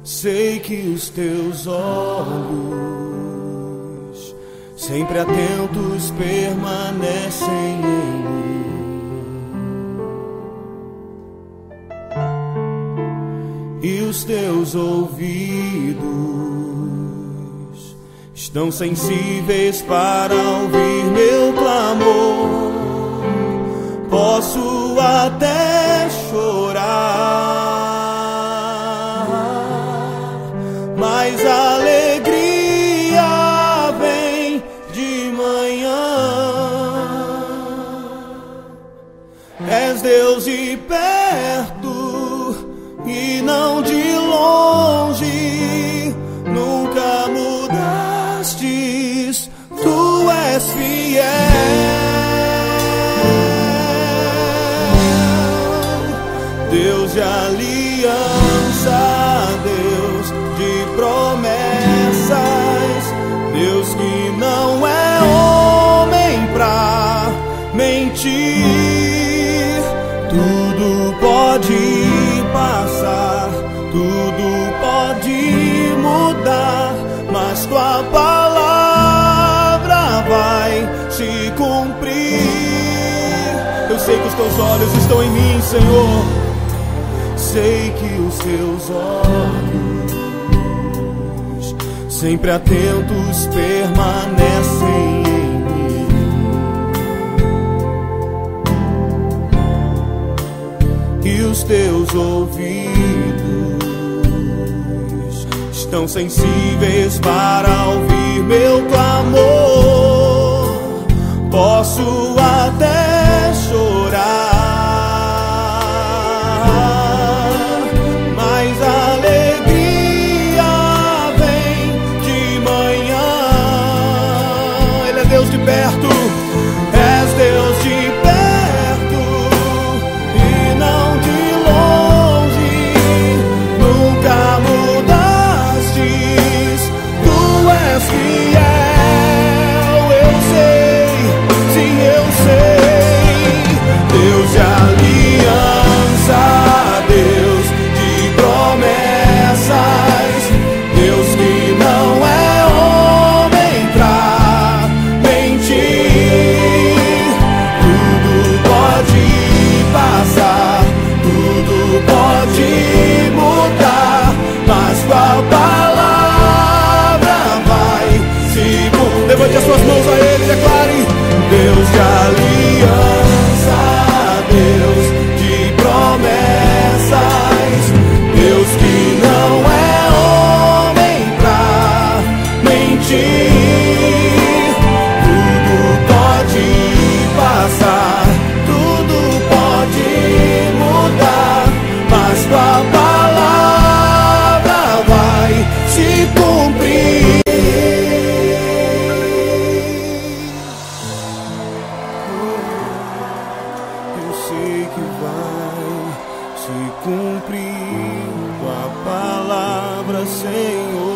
Sei que os teus olhos, sempre atentos, permanecem em mim. E os teus ouvidos estão sensíveis para ouvir meu clamor. Posso até chorar, mas a alegria vem de manhã. És Deus de perto e não de longe, nunca mudastes, tu és fiel. Deus de aliança, Deus de promessas, Deus que não é homem pra mentir. Tudo pode passar, tudo pode mudar, mas tua palavra vai se cumprir. Eu sei que os teus olhos estão em mim, Senhor. Sei que os teus olhos, sempre atentos, permanecem em mim. E os teus ouvidos estão sensíveis para ouvir meu clamor. Posso até chorar, Deus de perto, és Deus de perto e não de longe, nunca mudastes, tu és fiel. Eu sei, sim eu sei, Deus de aliança, Deus de promessas, Deus que não é homem pra levante as suas mãos a Ele e declare: Deus de aliança, Deus de promessas, Deus que não é homem pra mentir. Tudo pode passar, tudo pode mudar, mas tua palavra vai se cumprir. Se cumprir tua palavra, Senhor.